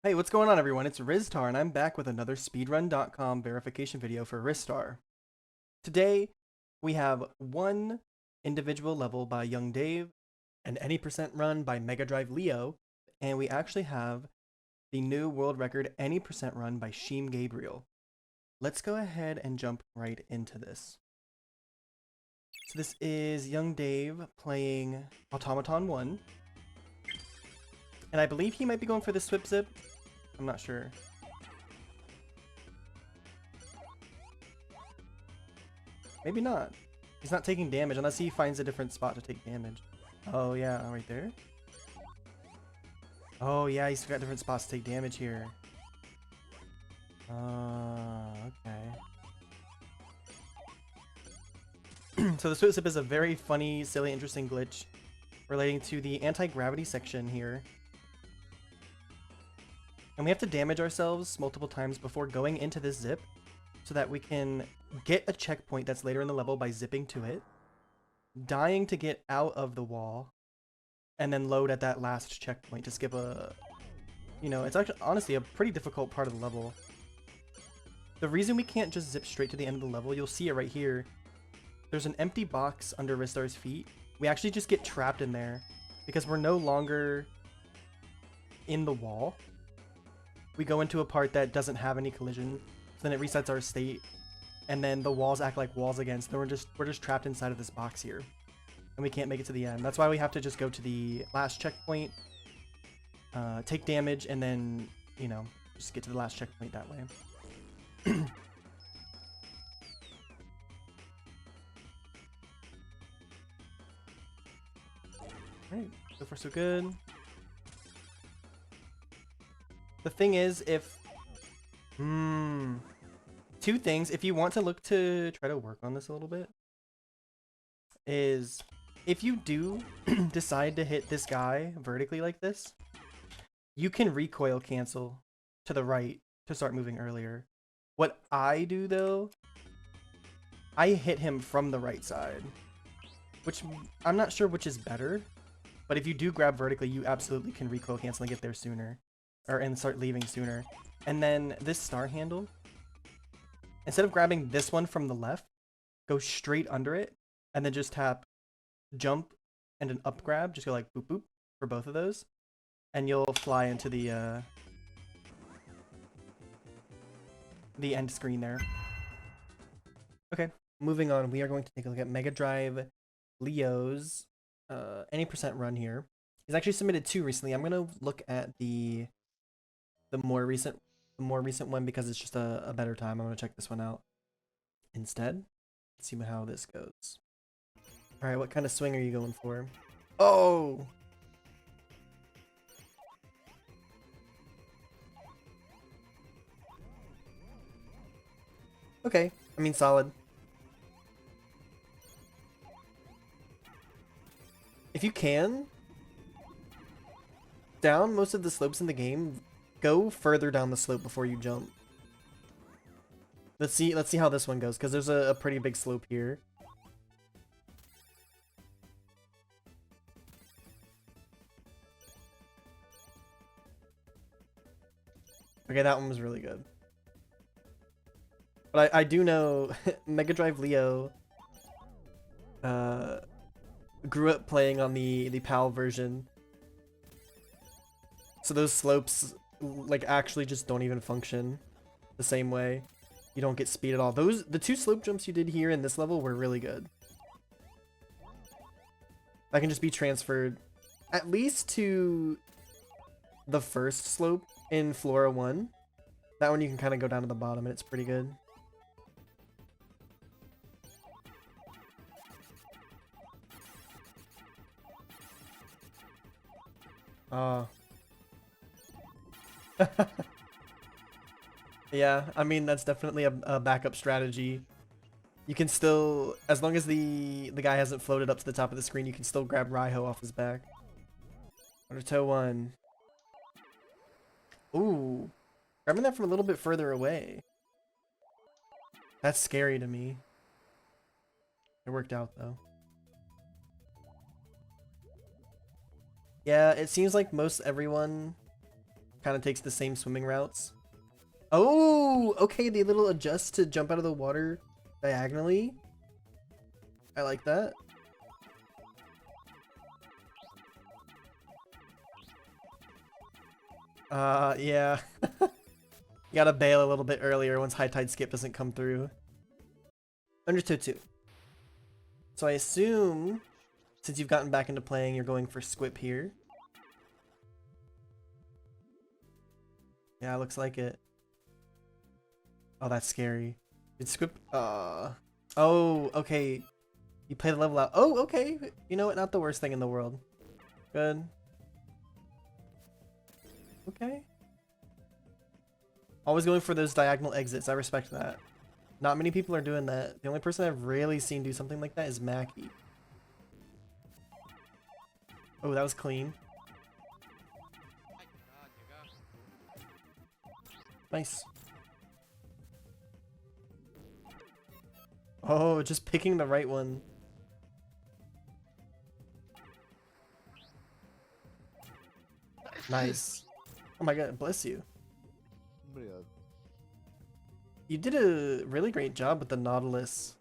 Hey, what's going on everyone? It's Rizztar and I'm back with another speedrun.com verification video for Ristar. Today, we have one individual level by Young Dave, an any percent run by Mega Drive Leo, and we actually have the new world record any percent run by Sheem Gabriel. Let's go ahead and jump right into this. So this is Young Dave playing Automaton 1. And I believe he might be going for the Swip Zip. I'm not sure. Maybe not. He's not taking damage unless he finds a different spot to take damage. Oh yeah, right there. Oh yeah, he's got different spots to take damage here. Okay. So the Swip Zip is a very funny, silly, interesting glitch relating to the anti-gravity section here. And we have to damage ourselves multiple times before going into this zip so that we can get a checkpoint that's later in the level by zipping to it, dying to get out of the wall, and then load at that last checkpoint to skip a... You know, it's actually honestly a pretty difficult part of the level. The reason we can't just zip straight to the end of the level, you'll see it right here. There's an empty box under Ristar's feet. We actually just get trapped in there because we're no longer in the wall. We go into a part that doesn't have any collision, so then it resets our state, and then the walls act like walls again, so then we're just trapped inside of this box here, and we can't make it to the end. That's why we have to just go to the last checkpoint, take damage, and then, you know, just get to the last checkpoint that way. Alright, so far so good. The thing is, if... two things, if you want to look to try to work on this a little bit, is if you do decide to hit this guy vertically like this, you can recoil cancel to the right to start moving earlier. What I do, though, I hit him from the right side, which I'm not sure which is better, but if you do grab vertically, you absolutely can recoil cancel and get there sooner. And start leaving sooner. And then this star handle, instead of grabbing this one from the left, go straight under it, and then just tap jump and an up grab. Just go like boop boop for both of those, and you'll fly into the end screen there. Okay, moving on. We are going to take a look at Mega Drive Leo's any percent run here. He's actually submitted 2 recently. I'm gonna look at the more recent one because it's just a better time. I'm gonna check this one out instead. Let's see how this goes. All right, what kind of swing are you going for? Oh! Okay, I mean solid. If you can, down most of the slopes in the game, go further down the slope before you jump. Let's see how this one goes, because there's a pretty big slope here. Okay, that one was really good. But I do know Mega Drive Leo grew up playing on the PAL version. So those slopes like actually just don't even function the same way. You don't get speed at all. The 2 slope jumps you did here in this level were really good. That can just be transferred at least to the first slope in Flora 1. That one you can kind of go down to the bottom and it's pretty good. Yeah, I mean, that's definitely a backup strategy. You can still, as long as the guy hasn't floated up to the top of the screen, you can still grab Raiho off his back. Undertow 1. Ooh. Grabbing that from a little bit further away. That's scary to me. It worked out, though. Yeah, it seems like most everyone kind of takes the same swimming routes. Oh, okay, the little adjust to jump out of the water diagonally. I like that. Yeah. You gotta bail a little bit earlier once high tide skip doesn't come through. Understood too. So I assume, since you've gotten back into playing, you're going for Squip here. Yeah, looks like it. Oh, that's scary. Did Squip... Oh, okay. You play the level out. Oh, okay. You know what? Not the worst thing in the world. Good. Okay. Always going for those diagonal exits. I respect that. Not many people are doing that. The only person I've really seen do something like that is Mackie. Oh, that was clean. Nice. Oh, just picking the right one. Nice. Oh my god, bless you. You did a really great job with the Nautilus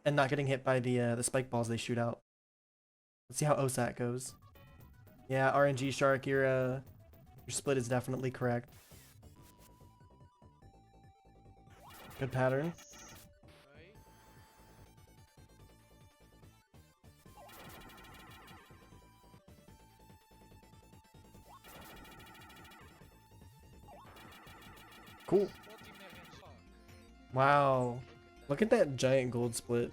and not getting hit by the spike balls they shoot out. Let's see how OSAT goes. Yeah, RNG Shark, your split is definitely correct. Good pattern. Cool. Wow. Look at that giant gold split.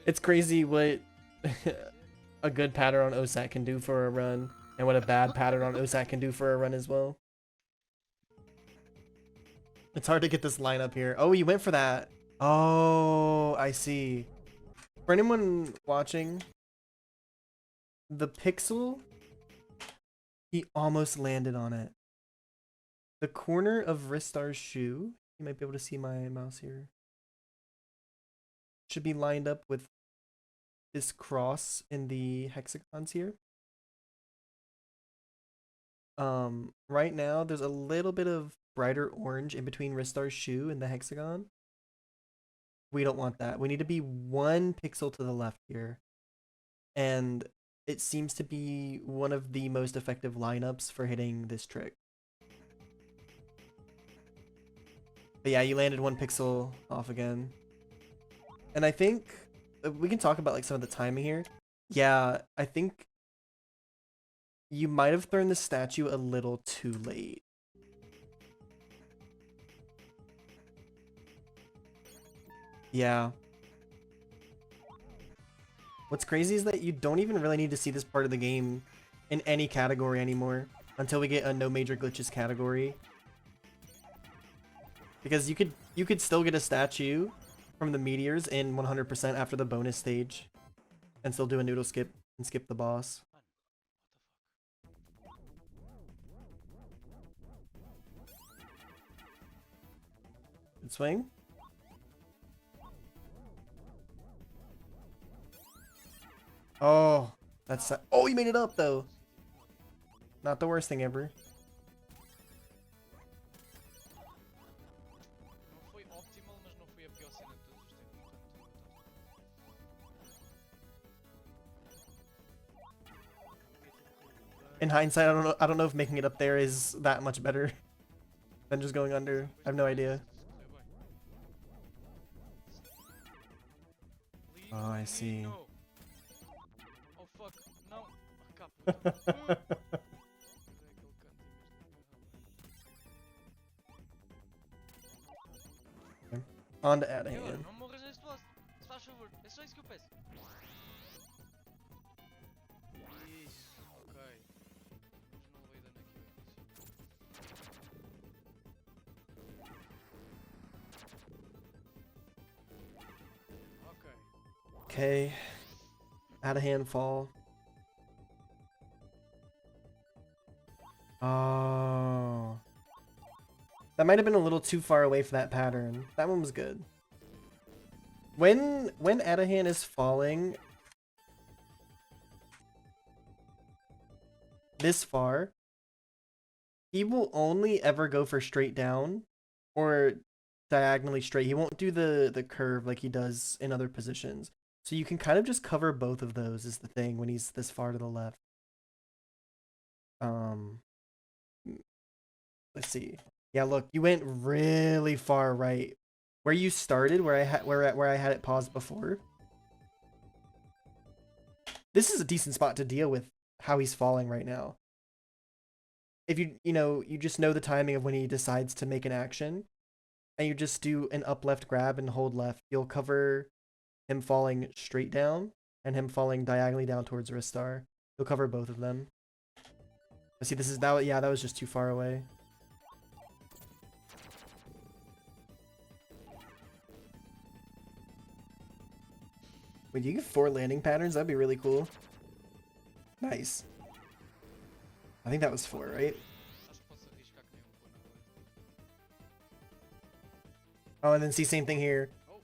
It's crazy what a good pattern on OSAT can do for a run, and what a bad pattern on OSAT can do for a run as well. It's hard to get this lineup here. Oh, you went for that. Oh, I see. For anyone watching, the pixel, he almost landed on it. The corner of Ristar's shoe, you might be able to see my mouse here, should be lined up with this cross in the hexagons here. Right now there's a little bit of brighter orange in between Ristar's shoe and the hexagon. We don't want that. We need to be 1 pixel to the left here. And it seems to be one of the most effective lineups for hitting this trick. But yeah, you landed 1 pixel off again. And I think we can talk about like some of the timing here. Yeah, I think you might have thrown the statue a little too late. Yeah. What's crazy is that you don't even really need to see this part of the game in any category anymore until we get a no major glitches category. Because you could still get a statue from the meteors in 100% after the bonus stage and still do a noodle skip and skip the boss. Good swing. Oh, that's... Oh, you made it up though. Not the worst thing ever. In hindsight, I don't know if making it up there is that much better than just going under. I have no idea. Oh, I see. Oh fuck, no. On to add a hand. Não morras neste boss, se faz favor, é só isso que eu peço. Isso, ok. Mas não levei dano aqui ao início. Ok. Okay. Add a hand fall. Oh. That might have been a little too far away for that pattern. That one was good. When Adahan is falling, this far, he will only ever go for straight down or diagonally straight. He won't do the curve like he does in other positions. So you can kind of just cover both of those is the thing when he's this far to the left. Let's see. Yeah, look, you went really far right. Where you started, where I had it paused before. This is a decent spot to deal with how he's falling right now. If you just know the timing of when he decides to make an action, and you just do an up left grab and hold left, you'll cover him falling straight down and him falling diagonally down towards Ristar. You'll cover both of them. Let's see, that was just too far away. Wait, you get 4 landing patterns? That'd be really cool. Nice. I think that was 4, right? Acho que posso arriscar que nem um cu, na verdade. Oh, and then see, same thing here. Oh!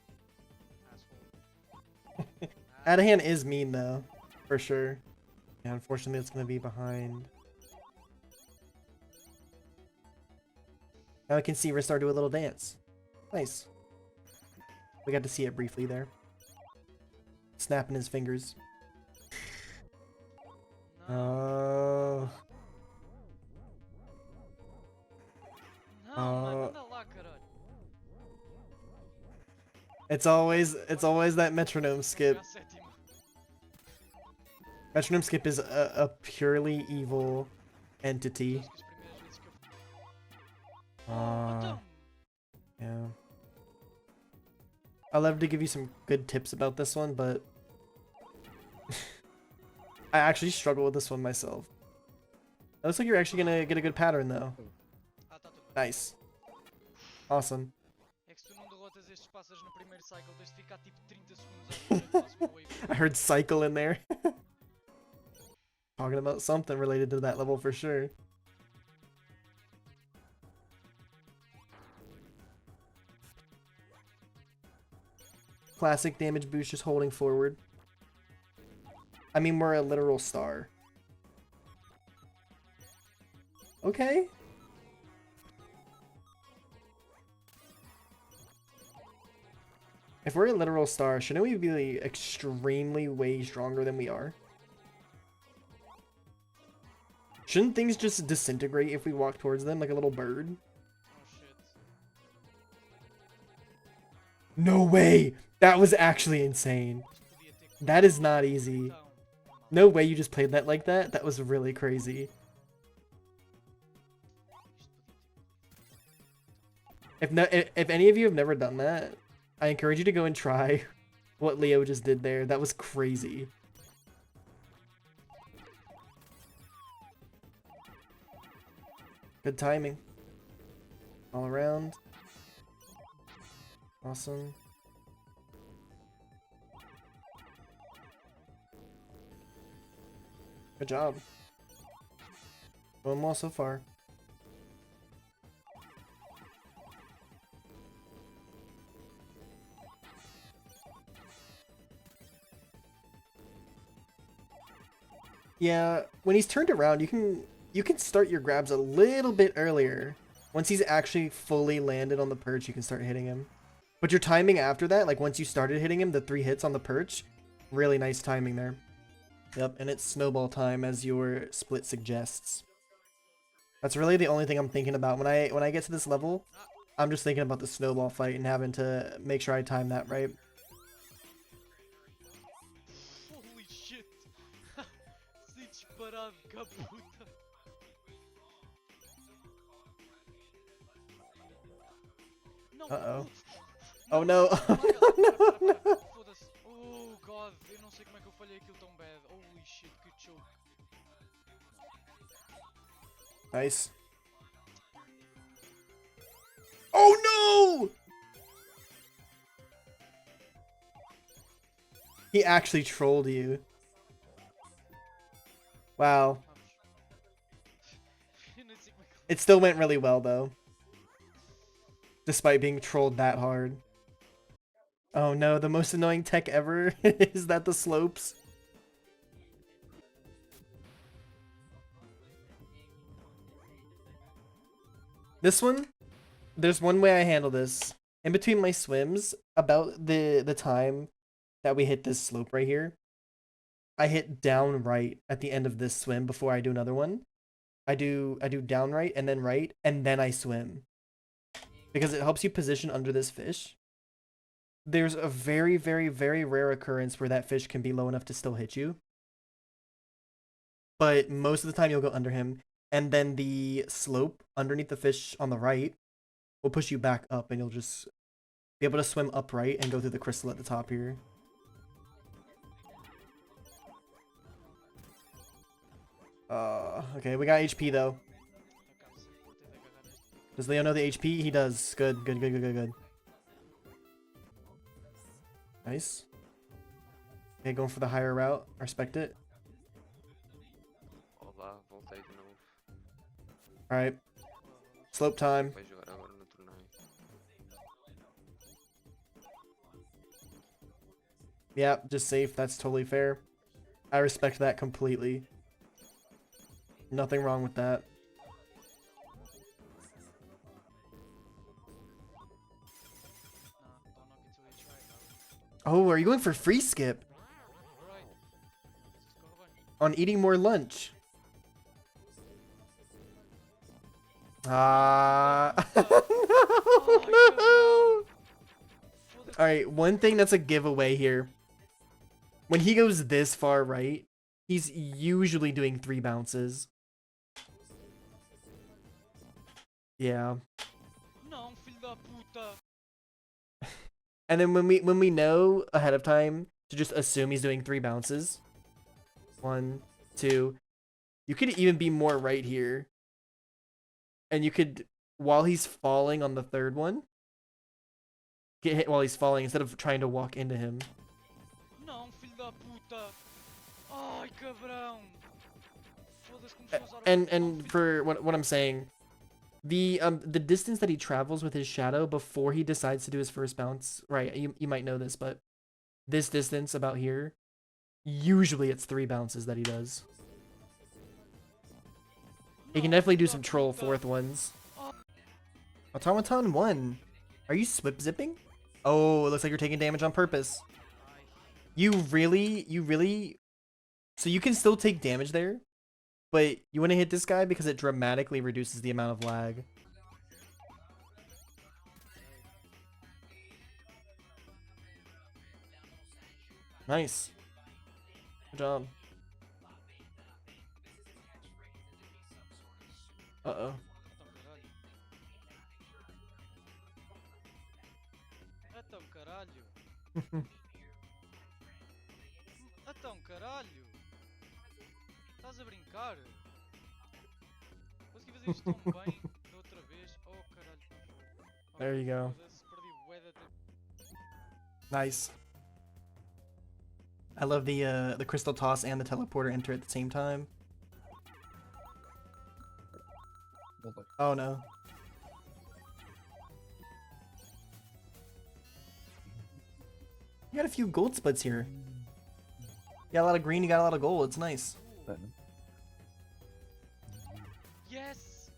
Asshole. Adahan is mean, though. For sure. Yeah, unfortunately, it's going to be behind. Now I can see Ristar do a little dance. Nice. We got to see it briefly there. Snapping his fingers. Oh. Não, mano, anda lá, caralho. It's always that metronome skip. A sétima. Metronome skip is a purely evil entity. Acho que as primeiras vezes que eu... Oh, então... Yeah. I'd love to give you some good tips about this one, but I actually struggle with this one myself. It looks like you're actually gonna get a good pattern though. Ah, tá tudo bem. Nice. Awesome. É que se tu não derrotas estes pássaros no primeiro cycle, tens de ficar tipo 30 segundos à espera que faça uma wave. I heard cycle in there. Talking about something related to that level for sure. Classic damage boost just holding forward. I mean, we're a literal star. Okay. If we're a literal star, shouldn't we be extremely way stronger than we are? Shouldn't things just disintegrate if we walk towards them like a little bird? Oh shit. No way! That was actually insane. Podia ter That is not easy. então. No way you just played that like that. That was really crazy. If any of you have never done that, I encourage you to go and try what Leo just did there. That was crazy. Good timing. All around. Awesome. Good job. Going well so far. Yeah, when he's turned around, you can start your grabs a little bit earlier. Once he's actually fully landed on the perch, you can start hitting him. But your timing after that, like once you started hitting him, the 3 hits on the perch, really nice timing there. Yep, and it's snowball time as your split suggests. That's really the only thing I'm thinking about when I get to this level. I'm just thinking about the snowball fight and having to make sure I time that right. Holy shit! Se disparado, caputa! Não! Uh-oh. Oh no! Oh no! No! Foda-se! Oh god! Eu não sei como é que eu falhei aquilo tão bad. Holy shit, que choke! Nice. Oh no! He actually trolled you. Wow. Eu nem sei como é que... It still went really well though. Despite being trolled that hard. Oh no, the most annoying tech ever is that the slopes. This one, there's one way I handle this. In between my swims, about the time that we hit this slope right here, I hit down right at the end of this swim before I do another one. I do down right and then I swim. Because it helps you position under this fish. There's a very, very, very rare occurrence where that fish can be low enough to still hit you. But most of the time you'll go under him. And then the slope underneath the fish on the right will push you back up and you'll just be able to swim upright and go through the crystal at the top here. Okay, we got HP though. Does Leo know the HP? He does. Good, good, good, good, good, good. Nice. Okay, going for the higher route. I respect it. Olá, voltei de novo. Alright. Slope time. Vai jogar agora no torneio. Yeah, just safe. That's totally fair. I respect that completely. Nothing wrong with that. Oh, are you going for free skip? On eating more lunch? Ah. Alright, one thing that's a giveaway here. When he goes this far right, he's usually doing 3 bounces. Yeah. Não, filho da puta. And then when we know ahead of time to just assume he's doing 3 bounces. 1, 2. You could even be more right here. And you could, while he's falling on the 3rd one, get hit while he's falling instead of trying to walk into him. Não, filho da puta. Ai, cabrão. Foda-se como estou a usar o And for what I'm saying, the distance that he travels with his shadow before he decides to do his first bounce, right? You might know this, but this distance about here, usually it's 3 bounces that he does. He can definitely do some troll 4th ones. Automaton 1. Are you swip zipping? Oh, it looks like you're taking damage on purpose. You really. So you can still take damage there, but you want to hit this guy because it dramatically reduces the amount of lag. Nice. Good job. Uh-oh. Então, caralho. Então, caralho. Estás a brincar? Consegui fazer isto tão bem da outra vez. Oh, caralho. There you go. Perdi bué de tempo. Nice. I love the crystal toss and the teleporter enter at the same time. Oh no. You got a few gold splits here. You got a lot of green, you got a lot of gold. It's nice. Yes!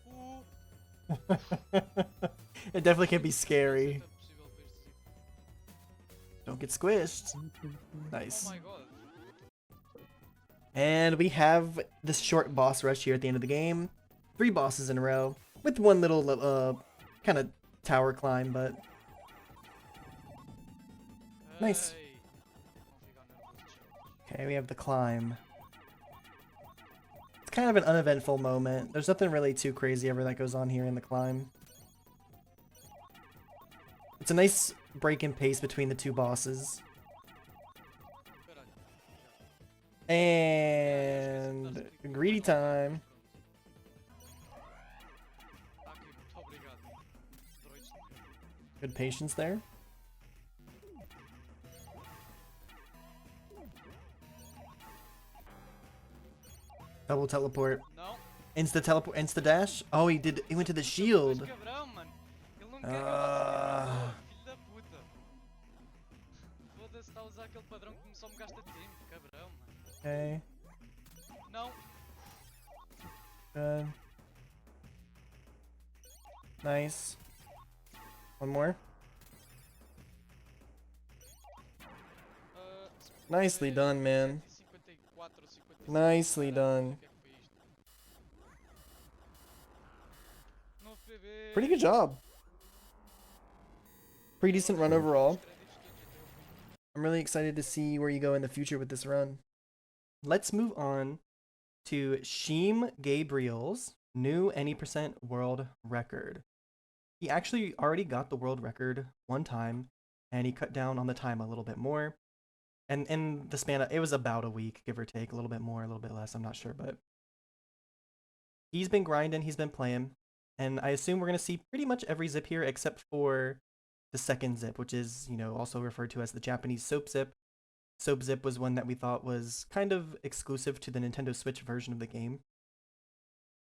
It definitely can be scary. Don't get squished. Nice. Oh my god. And we have this short boss rush here at the end of the game. 3 bosses in a row with one little kind of tower climb, but nice. Hey. Okay, we have the climb. It's kind of an uneventful moment. There's nothing really too crazy ever that goes on here in the climb. It's a nice break in pace between the 2 bosses. And greedy time. Good patience there. Double teleport. Não. Insta teleport. Insta dash. Oh, he did. He went to the shield. Mas cabrão, mano. Ele não quer que eu faça filho da puta. Foda-se, está a usar aquele padrão que só me gasta tempo, cabrão, mano. Okay. Não. Good. Nice. One more. Nicely done, man. Nicely done. Pretty good job. Pretty decent run overall. I'm really excited to see where you go in the future with this run. Let's move on to Sheem Gabriel's new any percent world record. He actually already got the world record one time, and he cut down on the time a little bit more. And in the span of, it was about a week, give or take, a little bit more, a little bit less, I'm not sure, but he's been grinding, he's been playing, and I assume we're going to see pretty much every zip here except for the second zip, which is, you know, also referred to as the Japanese soap zip. Soap zip was one that we thought was kind of exclusive to the Nintendo Switch version of the game.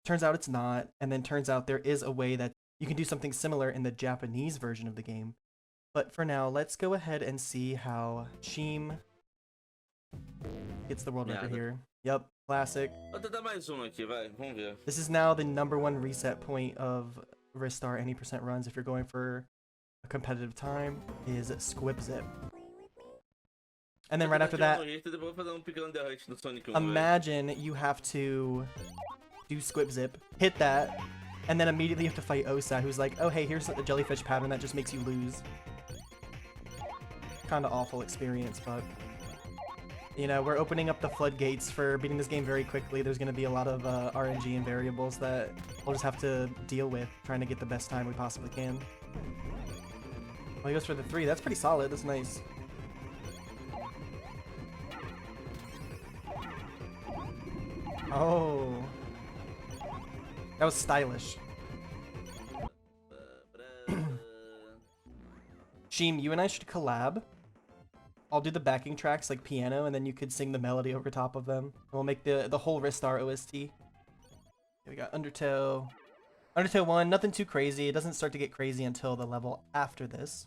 Turns out it's not, and then turns out there is a way that you can do something similar in the Japanese version of the game. But for now, let's go ahead and see how Sheem gets the world record here. Yep, classic. Vou tentar mais aqui, vai. Vamos ver. This is now the #1 reset point of Ristar any percent runs if you're going for a competitive time, is Squib Zip. And then right after that, imagine you have to do Squib Zip, hit that, and then immediately you have to fight Osa, who's like, oh hey, here's the jellyfish pattern that just makes you lose. Kinda awful experience, but you know, we're opening up the floodgates for beating this game very quickly. There's gonna be a lot of RNG and variables that we'll just have to deal with, trying to get the best time we possibly can. Well, he goes for the 3. That's pretty solid. That's nice. Oh. That was stylish. Sheem, you and I should collab. I'll do the backing tracks like piano, and then you could sing the melody over top of them. And we'll make the whole Ristar OST. Here we got Undertow. Undertow 1, nothing too crazy. It doesn't start to get crazy until the level after this.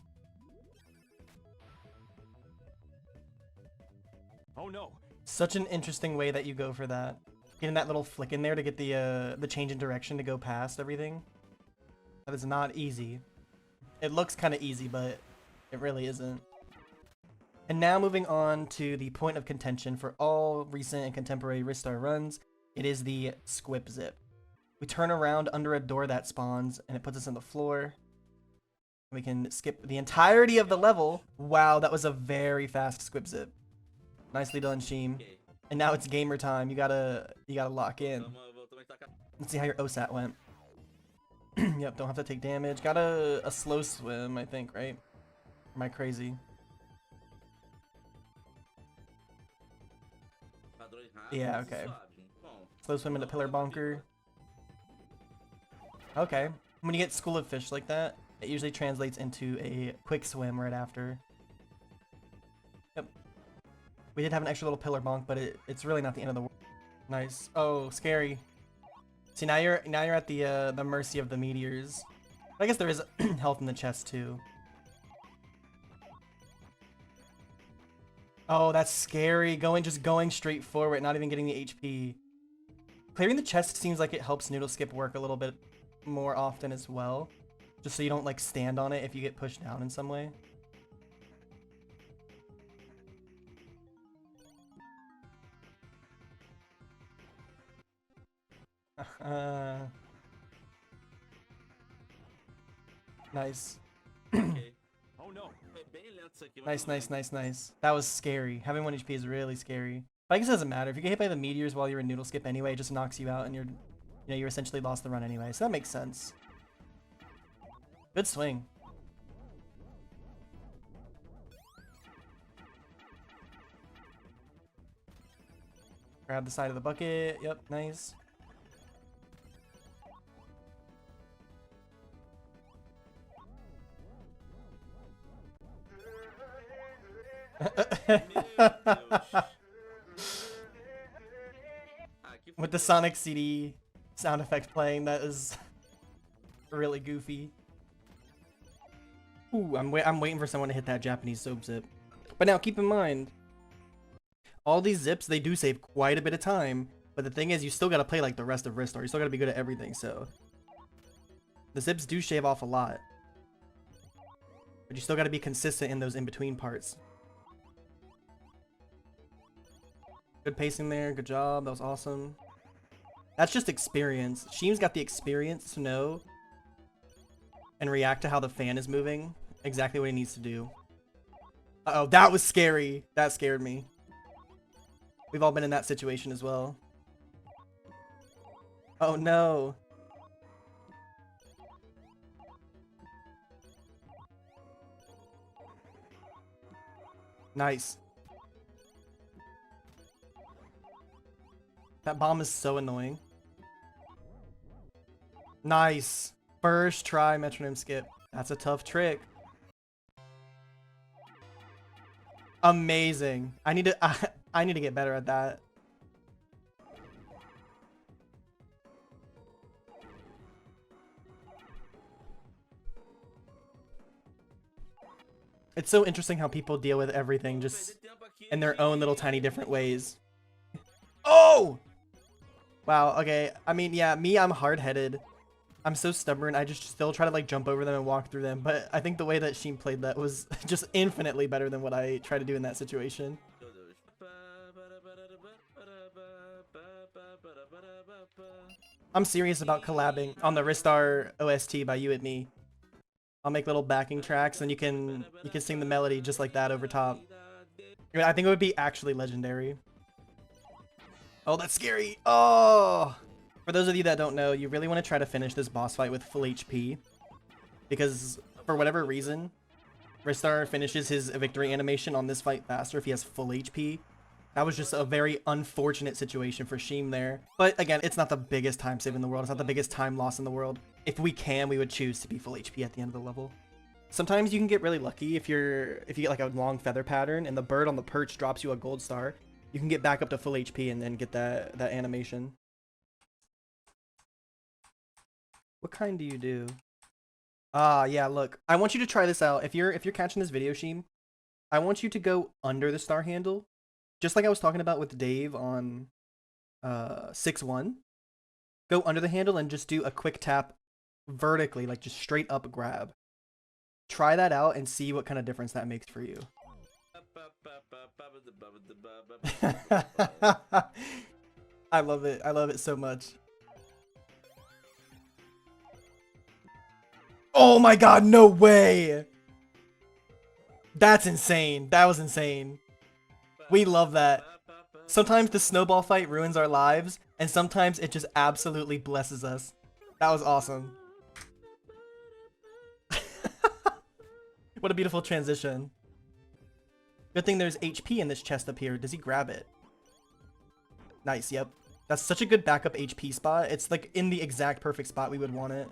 Oh no. Such an interesting way that you go for that. Getting that little flick in there to get the change in direction to go past everything. That is not easy. It looks kind of easy, but it really isn't. And now moving on to the point of contention for all recent and contemporary Ristar runs, it is the Squib Zip. We turn around under a door that spawns, and it puts us on the floor. We can skip the entirety of the level. Wow, that was a very fast Squib Zip. Nicely done, Sheem. And now it's gamer time. You gotta lock in. Let's see how your OSAT went. Yep, don't have to take damage. Got a slow swim, I think, right? Or am I crazy? Yeah, okay. Slow swim into pillar bonker. Okay. When you get School of Fish like that, it usually translates into a quick swim right after. Yep. We did have an extra little pillar bonk, but it's really not the end of the world. Nice. Oh, scary. See, now you're at the mercy of the meteors. I guess there is health in the chest too. Oh, that's scary. Just going straight forward, not even getting the HP. Clearing the chest seems like it helps noodle skip work a little bit more often as well. Just so you don't like stand on it if you get pushed down in some way. Nice. Oh no. Nice, nice, nice, nice. That was scary. Having 1 HP is really scary. But I guess it doesn't matter. If you get hit by the meteors while you're in noodle skip anyway, it just knocks you out and you essentially lost the run anyway. So that makes sense. Good swing. Grab the side of the bucket. Yep, nice. With the Sonic CD sound effect playing, that is really goofy. Ooh, I'm waiting for someone to hit that Japanese soap zip. But now keep in mind, all these zips, they do save quite a bit of time, but the thing is, you still gotta play like the rest of Ristar. You still gotta be good at everything, so The zips do shave off a lot. But you still got to be consistent in those in-between parts. Good pacing there. Good job. That was awesome. That's just experience. Sheem's got the experience to know and react to how the fan is moving. Exactly what he needs to do. Uh-oh, that was scary. That scared me. We've all been in that situation as well. Oh no. Nice. That bomb is so annoying. Nice. First try metronome skip. That's a tough trick. Amazing. I need to get better at that. It's so interesting how people deal with everything just in their own little tiny different ways. Oh! Wow, okay. I mean, yeah, me, I'm hard-headed. I'm so stubborn. I just still try to like jump over them and walk through them. But I think the way that Sheem played that was just infinitely better than what I try to do in that situation. I'm serious about collabing on the Ristar OST by You and Me. I'll make little backing tracks and you can sing the melody just like that over top. I think it would be actually legendary. Oh, that's scary. Oh! For those of you that don't know, you really want to try to finish this boss fight with full HP. Because for whatever reason, Ristar finishes his victory animation on this fight faster if he has full HP. That was just a very unfortunate situation for Sheem there. But again, it's not the biggest time save in the world. It's not the biggest time loss in the world. If we can, we would choose to be full HP at the end of the level. Sometimes you can get really lucky if you get like a long feather pattern and the bird on the perch drops you a gold star. You can get back up to full HP and then get that animation. What kind do you do? Ah, yeah, look. I want you to try this out. If you're catching this video, Sheem, I want you to go under the star handle. Just like I was talking about with Dave on 6-1. Go under the handle and just do a quick tap vertically, like just straight up grab. Try that out and see what kind of difference that makes for you. I love it. I love it so much. Oh my god, no way! That's insane. That was insane. We love that. Sometimes the snowball fight ruins our lives, and sometimes it just absolutely blesses us. That was awesome. What a beautiful transition. Good thing there's HP in this chest up here. Does he grab it? Nice, yep. That's such a good backup HP spot. It's like in the exact perfect spot we would want it.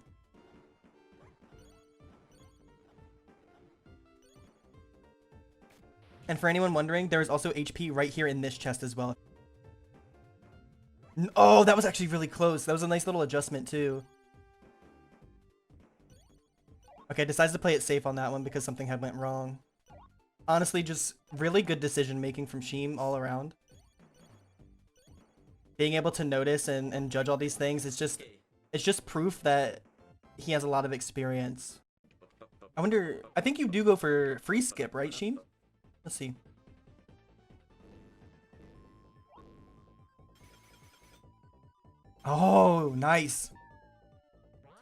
And for anyone wondering, there is also HP right here in this chest as well. Oh, that was actually really close. That was a nice little adjustment too. Okay, decides to play it safe on that one because something had went wrong. Honestly, just really good decision making from Sheem all around. Being able to notice and judge all these things, it's just proof that he has a lot of experience. I wonder, I think you do go for free skip, right, Sheem? Let's see. Oh, nice.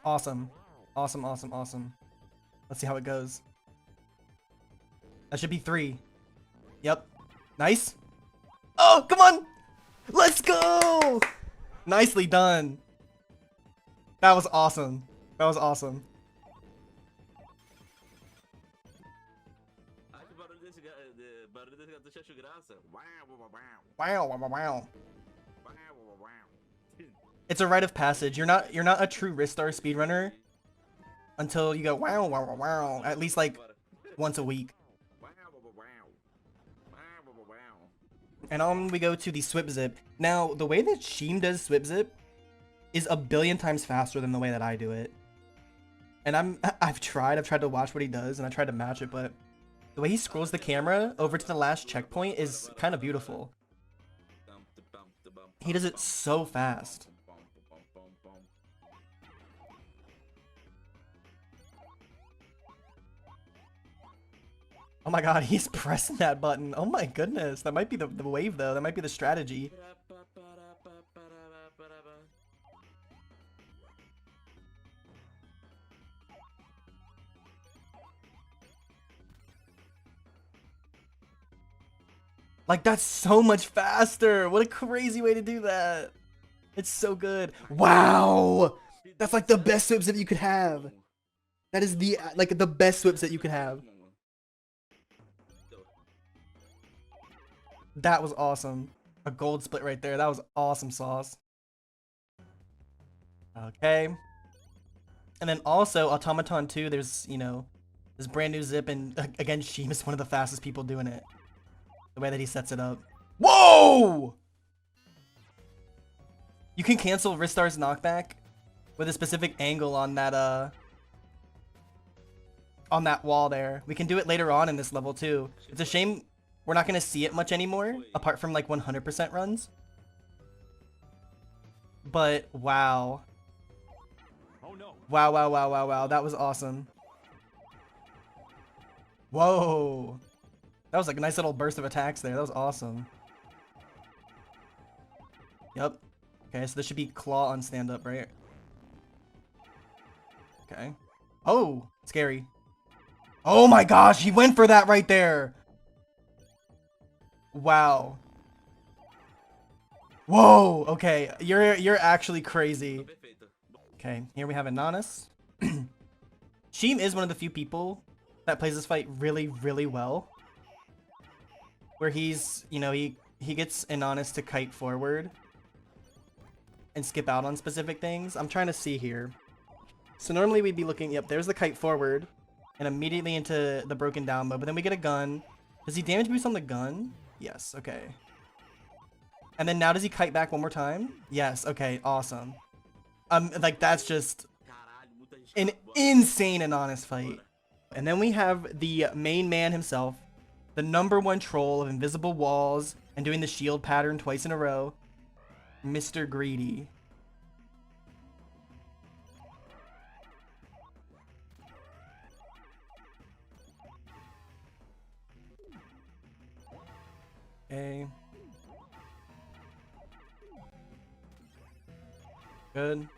Awesome. Awesome, awesome, awesome. Let's see how it goes. That should be 3. Yep. Nice. Oh, come on. Let's go. Nicely done. That was awesome. That was awesome. Wow, wow, wow, wow. It's a rite of passage. You're not a true Ristar speedrunner until you go wow, wow, wow, wow, at least like once a week. And on we go to the Swip Zip. Now, the way that Sheem does Swip Zip is a billion times faster than the way that I do it. And I've tried to watch what he does and I tried to match it, but the way he scrolls the camera over to the last checkpoint is kind of beautiful. He does it so fast. Oh my god, he's pressing that button. Oh my goodness. That might be the wave though. That might be the strategy. Like, that's so much faster. What a crazy way to do that. It's so good. Wow. That's like the best whips that you could have. That is the, like, the best whips that you could have. That was awesome. A gold split right there. That was awesome sauce. Okay. And then also, Automaton 2, there's, you know, this brand new zip, and again, Sheem is one of the fastest people doing it. The way that he sets it up. Whoa! You can cancel Ristar's knockback with a specific angle on that wall there. We can do it later on in this level too. It's a shame we're not gonna see it much anymore, apart from like 100% runs. But wow. Wow, wow, wow, wow, wow. That was awesome. Whoa. That was like a nice little burst of attacks there. That was awesome. Yep. Okay, so this should be claw on stand up, right? Okay. Oh, scary. Oh my gosh, he went for that right there. Wow. Whoa, okay. You're actually crazy. Okay, here we have Ananas. Sheem is one of the few people that plays this fight really, really well. Where he's, you know, he gets Ananas to kite forward and skip out on specific things. I'm trying to see here. So normally we'd be looking, yep, there's the kite forward and immediately into the broken down mode, but then we get a gun. Does he damage boost on the gun? Yes, okay. And then now does he kite back one more time? Yes, okay, awesome. Like that's just an insane and honest fight. And then we have the main man himself, the #1 troll of invisible walls and doing the shield pattern twice in a row, Mr. Greedy. Okay. Good.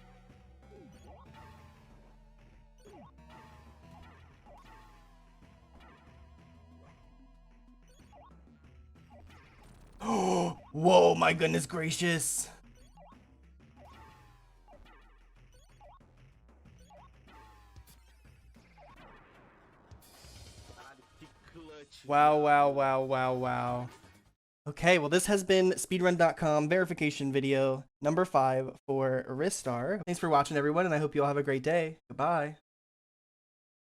Oh, whoa, my goodness gracious. Wow, wow, wow, wow, wow. Okay, well this has been speedrun.com verification video number 5 for Ristar. Thanks for watching everyone, and I hope you all have a great day. Goodbye.